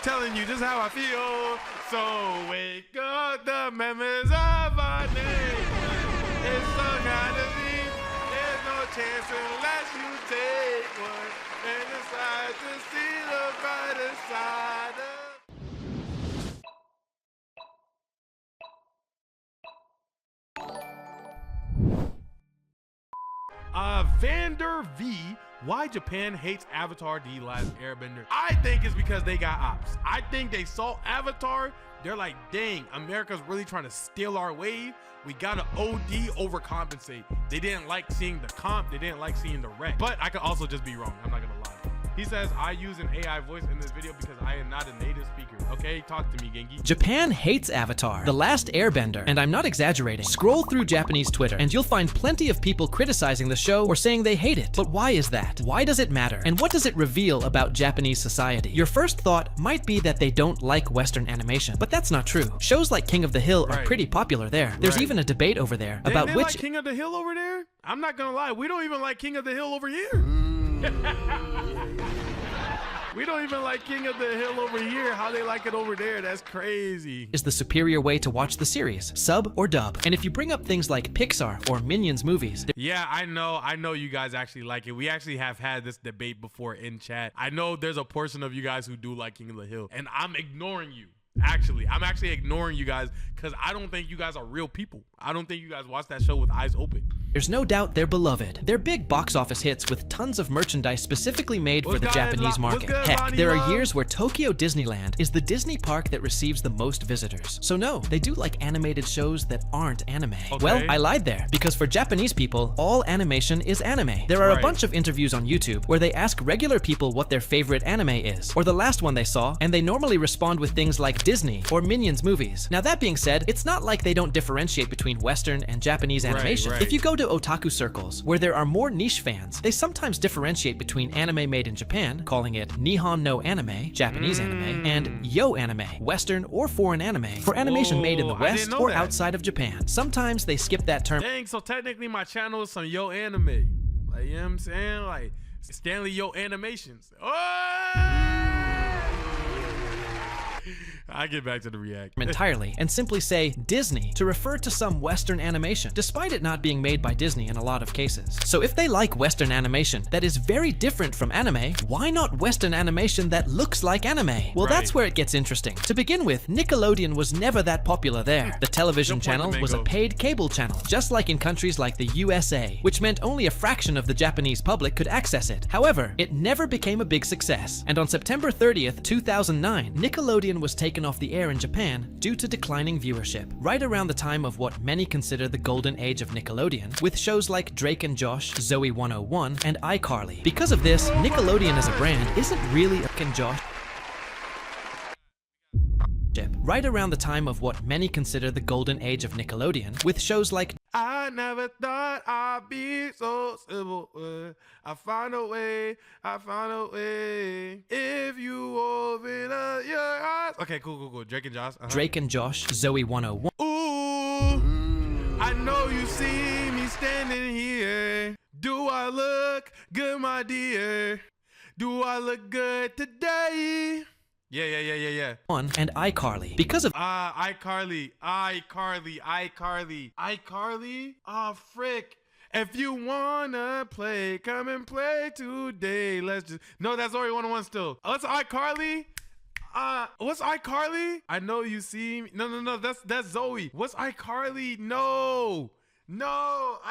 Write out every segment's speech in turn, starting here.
telling you just how I feel. So wake up the memories of our name. It's so kind of deep. There's no chance unless you take one and decide to see the brighter side of. Vandervi, why Japan hates Avatar The Last Airbender? I think it's because they got ops. I think they saw Avatar. They're like, dang, America's really trying to steal our wave. We gotta OD overcompensate. They didn't like seeing the comp. They didn't like seeing the wreck. But I could also just be wrong. I'm not gonna lie. He says, I use an AI voice in this video because I am not a native speaker. Okay, talk to me, Genki. Japan hates Avatar, The Last Airbender, and I'm not exaggerating. Scroll through Japanese Twitter, and you'll find plenty of people criticizing the show or saying they hate it. But why is that? Why does it matter? And what does it reveal about Japanese society? Your first thought might be that they don't like Western animation, but that's not true. Shows like King of the Hill are pretty popular there. There's even a debate over there about they which- like King of the Hill over there? I'm not gonna lie, we don't even like King of the Hill over here. We don't even like King of the Hill over here. How they like it over there, that's crazy. Is the superior way to watch the series, sub or dub. And if you bring up things like Pixar or Minions movies. Yeah, I know you guys actually like it. We actually have had this debate before in chat. I know there's a portion of you guys who do like King of the Hill, and I'm ignoring you. I'm actually ignoring you guys because I don't think you guys are real people. I don't think you guys watch that show with eyes open. There's no doubt they're beloved. They're big box office hits with tons of merchandise specifically made for the Japanese market. Heck, there are years where Tokyo Disneyland is the Disney park that receives the most visitors. So no, they do like animated shows that aren't anime. Okay. Well, I lied there, because for Japanese people, all animation is anime. There are a bunch of interviews on YouTube where they ask regular people what their favorite anime is, or the last one they saw, and they normally respond with things like Disney or Minions movies. Now that being said, it's not like they don't differentiate between Western and Japanese animation. If you go to otaku circles, where there are more niche fans, they sometimes differentiate between anime made in Japan, calling it Nihon no anime, Japanese anime, and Yo anime, Western or foreign anime, for animation made in the West or outside of Japan. Sometimes they skip that term. Dang, so technically my channel is some Yo anime. Like, you know what I'm saying? Like, Stanley Yo Animations. Oh! I get back to the react entirely and simply say Disney to refer to some Western animation, despite it not being made by Disney in a lot of cases. So if they like Western animation that is very different from anime, why not Western animation that looks like anime? Well, that's where it gets interesting. To begin with, Nickelodeon was never that popular there. The television channel was a paid cable channel, just like in countries like the USA, which meant only a fraction of the Japanese public could access it. However, it never became a big success, and on September 30th, 2009, Nickelodeon was taken off the air in Japan due to declining viewership, right around the time of what many consider the golden age of Nickelodeon, with shows like Drake and Josh, Zoe 101, and iCarly. Because of this, Nickelodeon as a brand isn't really Drake and Josh. Right around the time of what many consider the golden age of Nickelodeon, with shows like I never thought I'd be so simple. I found a way, I found a way. If you open up your eyes. Okay, cool. Drake and Josh. Drake and Josh, Zoe 101. Ooh, I know you see me standing here. Do I look good, my dear? Do I look good today? Yeah. And iCarly. Because of iCarly. Oh, frick. If you wanna play, come and play today. Let's just. No, that's Zoe 101 still. What's iCarly? What's iCarly? I know you see me. No. That's Zoe. What's iCarly? No, iCarly.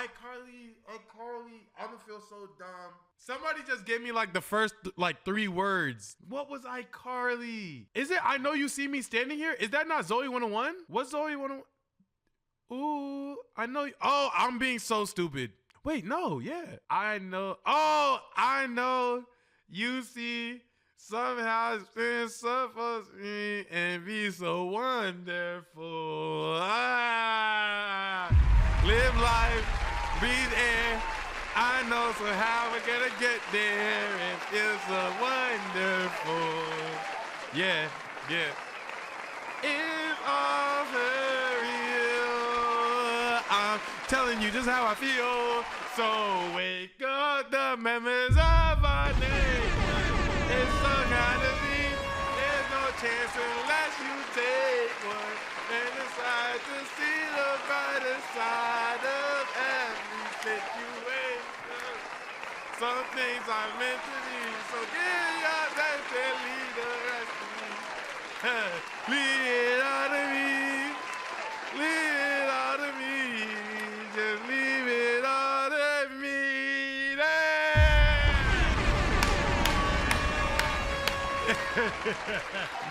I'm gonna feel so dumb. Somebody just gave me like the first like 3 words. What was iCarly? Is it I Know You See Me Standing Here? Is that not Zoe 101? What's Zoe 101? Ooh, I know you. Oh, I'm being so stupid. Wait, no, yeah. I know. Oh, I know you see somehow it's supposed to be and be so wonderful. Live life, breathe air. I know, so how we're gonna get there. It feels so wonderful. Yeah. It's all for real. I'm telling you just how I feel. So wake up the memories of our name. It's so kind of deep. There's no chance unless you take one and decide to see the brighter side of every situation. Some things are meant to be, so give your best and leave the rest to me. Leave it all to me. Leave it all to me. Just leave it all to me.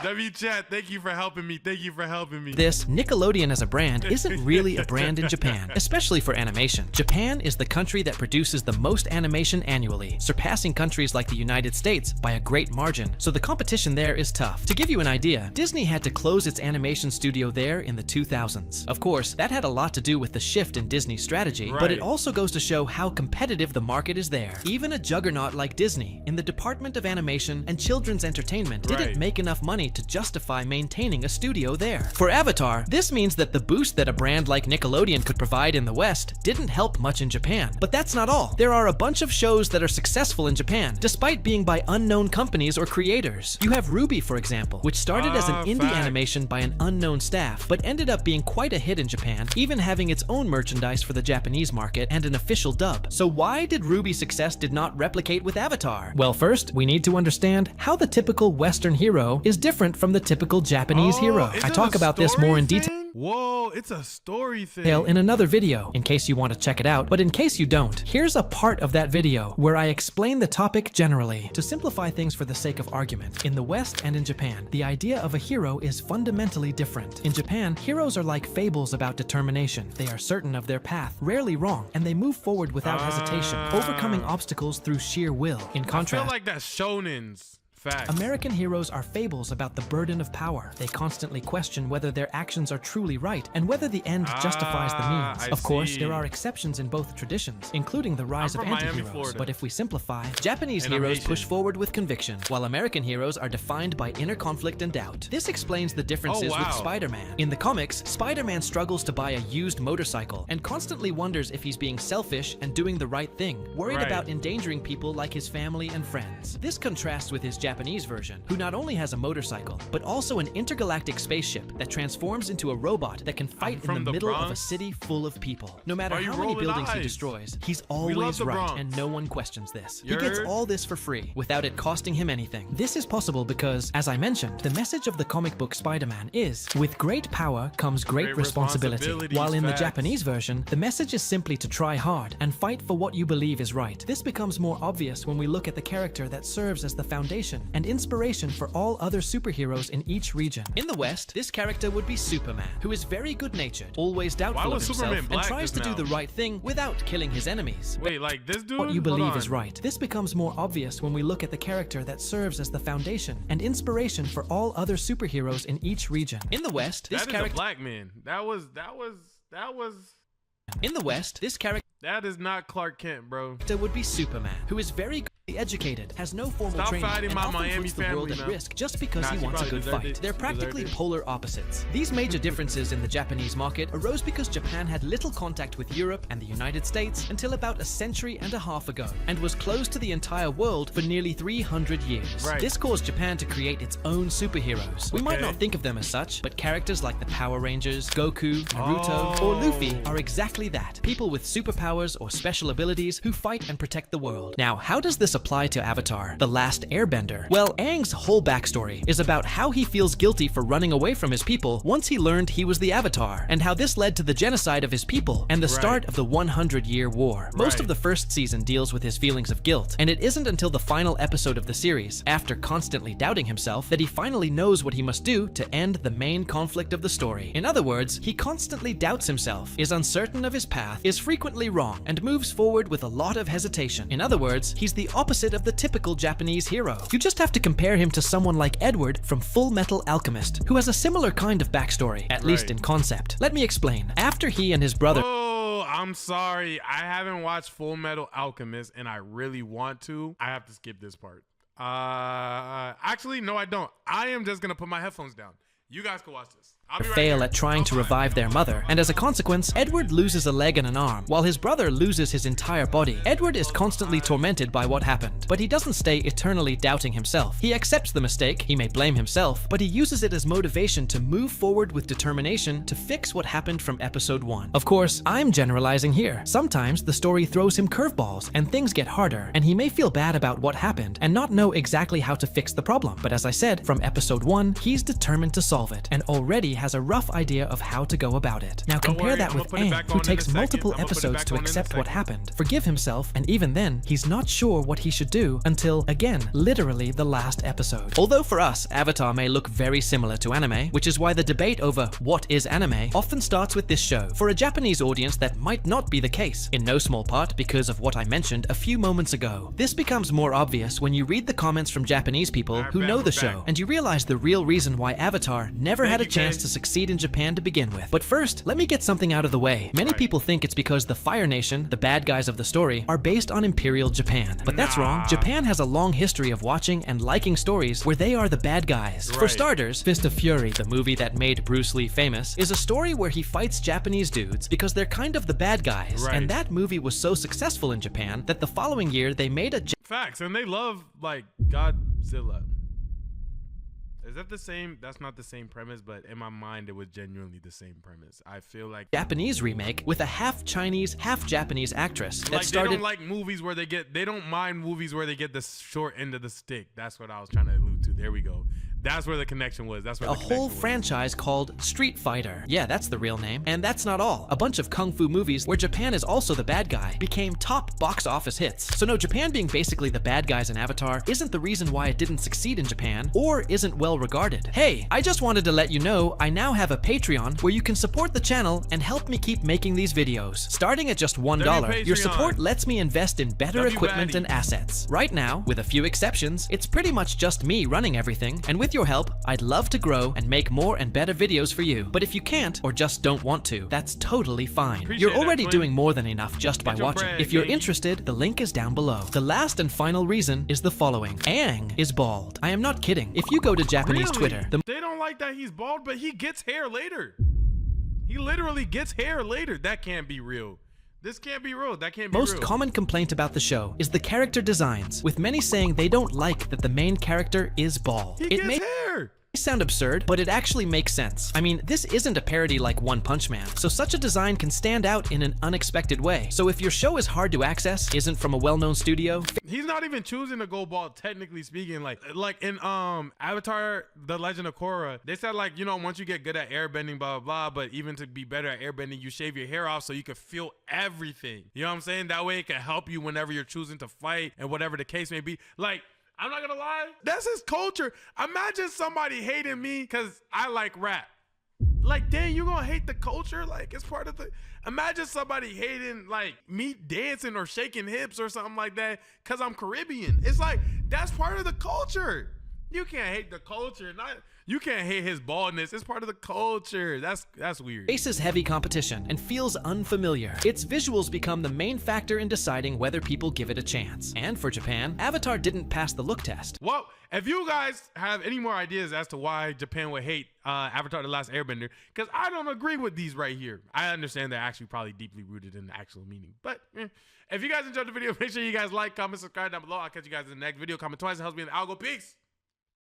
W chat, thank you for helping me. Thank you for helping me. This, Nickelodeon as a brand isn't really a brand in Japan, especially for animation. Japan is the country that produces the most animation annually, surpassing countries like the United States by a great margin, so the competition there is tough. To give you an idea, Disney had to close its animation studio there in the 2000s. Of course, that had a lot to do with the shift in Disney's strategy, but it also goes to show how competitive the market is there. Even a juggernaut like Disney, in the department of animation and children's entertainment, didn't make enough money to justify maintaining a studio there. For Avatar, this means that the boost that a brand like Nickelodeon could provide in the West didn't help much in Japan. But that's not all. There are a bunch of shows that are successful in Japan, despite being by unknown companies or creators. You have Ruby, for example, which started as an indie animation by an unknown staff, but ended up being quite a hit in Japan, even having its own merchandise for the Japanese market and an official dub. So why did Ruby's success did not replicate with Avatar? Well, first, we need to understand how the typical Western hero is different from the typical Japanese hero. I talk about this more in detail. Whoa, it's a story thing. In another video, in case you want to check it out. But in case you don't, here's a part of that video where I explain the topic generally. To simplify things for the sake of argument, in the West and in Japan, the idea of a hero is fundamentally different. In Japan, heroes are like fables about determination. They are certain of their path, rarely wrong, and they move forward without hesitation, overcoming obstacles through sheer will. In contrast, I feel like that's shonens. Facts. American heroes are fables about the burden of power. They constantly question whether their actions are truly right and whether the end justifies the means. Of course, there are exceptions in both traditions, including the rise of anti-heroes. But if we simplify, Japanese heroes push forward with conviction, while American heroes are defined by inner conflict and doubt. This explains the differences with Spider-Man. In the comics, Spider-Man struggles to buy a used motorcycle and constantly wonders if he's being selfish and doing the right thing, worried about endangering people like his family and friends. This contrasts with his Japanese version, who not only has a motorcycle, but also an intergalactic spaceship that transforms into a robot that can fight in the middle of a city full of people. No matter how many buildings he destroys, he's always right, and no one questions this. He gets all this for free, without it costing him anything. This is possible because, as I mentioned, the message of the comic book Spider-Man is, with great power comes great responsibility. While in the Japanese version, the message is simply to try hard and fight for what you believe is right. This becomes more obvious when we look at the character that serves as the foundation and inspiration for all other superheroes in each region. In the West, this character would be Superman, who is very good-natured, always doubtful of himself, and tries to do the right thing without killing his enemies. Wait, like this dude? What you believe is right. This becomes more obvious when we look at the character that serves as the foundation and inspiration for all other superheroes in each region. In the West, this character— That is a black man. That was. In the West, this character— That is not Clark Kent, bro. Would be Superman, who is very educated, has no formal training, and often puts the world at risk just because he wants a good fight. They're practically polar opposites. These major differences in the Japanese market arose because Japan had little contact with Europe and the United States until about a century and a half ago, and was closed to the entire world for nearly 300 years. This caused Japan to create its own superheroes. We might not think of them as such, but characters like the Power Rangers, Goku, Naruto, or Luffy are exactly that. People with superpowers or special abilities who fight and protect the world. Now, how does this apply to Avatar, The Last Airbender? Well, Aang's whole backstory is about how he feels guilty for running away from his people once he learned he was the Avatar, and how this led to the genocide of his people and the start of the 100-year war. Most of the first season deals with his feelings of guilt, and it isn't until the final episode of the series, after constantly doubting himself, that he finally knows what he must do to end the main conflict of the story. In other words, he constantly doubts himself, is uncertain of his path, is frequently wrong, and moves forward with a lot of hesitation. In other words, he's the opposite of the typical Japanese hero. You just have to compare him to someone like Edward from Full Metal Alchemist, who has a similar kind of backstory, at least in concept. Let me explain. After he and his brother— Oh, I'm sorry. I haven't watched Full Metal Alchemist, and I really want to. I have to skip this part. Actually, no, I don't. I am just gonna put my headphones down. You guys can watch this. I'll be right fail here. at trying to revive their mother, and as a consequence, Edward loses a leg and an arm, while his brother loses his entire body. Edward is constantly tormented by what happened, but he doesn't stay eternally doubting himself. He accepts the mistake, he may blame himself, but he uses it as motivation to move forward with determination to fix what happened from episode 1. Of course, I'm generalizing here. Sometimes the story throws him curveballs, and things get harder, and he may feel bad about what happened and not know exactly how to fix the problem. But as I said, from episode 1, he's determined to solve it, and already has a rough idea of how to go about it. Now compare that with Aang, who takes multiple episodes to accept what happened, forgive himself, and even then, he's not sure what he should do until, again, literally the last episode. Although for us, Avatar may look very similar to anime, which is why the debate over what is anime often starts with this show. For a Japanese audience, that might not be the case, in no small part because of what I mentioned a few moments ago. This becomes more obvious when you read the comments from Japanese people who know the show, and you realize the real reason why Avatar never had a chance to succeed in Japan to begin with. But first, let me get something out of the way. Many people think it's because the Fire Nation, the bad guys of the story, are based on Imperial Japan. But that's wrong. Japan has a long history of watching and liking stories where they are the bad guys. For starters, Fist of Fury, the movie that made Bruce Lee famous, is a story where he fights Japanese dudes because they're kind of the bad guys. And that movie was so successful in Japan that the following year they made a Facts, and they love, like, Godzilla. Is that the same? That's not the same premise, but in my mind, it was genuinely the same premise. I feel like Japanese remake with a half Chinese, half Japanese actress that started. They don't like movies where they don't mind movies where they get the short end of the stick. That's what I was trying to allude to. There we go. That's where the connection was. That's where a whole franchise called Street Fighter. Yeah, that's the real name. And that's not all. A bunch of kung fu movies where Japan is also the bad guy became top box office hits. So no, Japan being basically the bad guys in Avatar isn't the reason why it didn't succeed in Japan or isn't well regarded. Hey, I just wanted to let you know I now have a Patreon where you can support the channel and help me keep making these videos. Starting at just $1, your support lets me invest in better equipment and assets. Right now, with a few exceptions, it's pretty much just me running everything, and with your help, I'd love to grow and make more and better videos for you. But if you can't or just don't want to, that's totally fine. You're already doing more than enough just by watching. If you're interested, the link is down below. The last and final reason is the following. Aang is bald. I am not kidding. If you go to Japanese Twitter, they don't like that he's bald, but he gets hair later. He literally gets hair later. That can't be real. This can't be real. That can't be real. Most common complaint about the show is the character designs, with many saying they don't like that the main character is bald. He gets hair. It may sound absurd, but it actually makes sense. I mean, this isn't a parody like One Punch Man, so such a design can stand out in an unexpected way. So if your show is hard to access, isn't from a well-known studio, he's not even choosing to go bald, technically speaking. Like in Avatar: The Legend of Korra, they said, like, you know, once you get good at airbending, blah blah blah, but even to be better at airbending, you shave your hair off so you can feel everything. You know what I'm saying? That way it can help you whenever you're choosing to fight and whatever the case may be. Like, I'm not gonna lie, that's his culture. Imagine somebody hating me because I like rap. Like, dang, you gonna hate the culture? Like, it's part of the. Imagine somebody hating, like, me dancing or shaking hips or something like that because I'm Caribbean. It's like, that's part of the culture. You can't hate the culture. You can't hate his baldness. It's part of the culture. That's weird. Faces heavy competition and feels unfamiliar. Its visuals become the main factor in deciding whether people give it a chance. And for Japan, Avatar didn't pass the look test. Well, if you guys have any more ideas as to why Japan would hate Avatar: The Last Airbender, because I don't agree with these right here. I understand they're actually probably deeply rooted in the actual meaning. But if you guys enjoyed the video, make sure you guys like, comment, subscribe down below. I'll catch you guys in the next video. Comment twice. It helps me in the algo. Peace.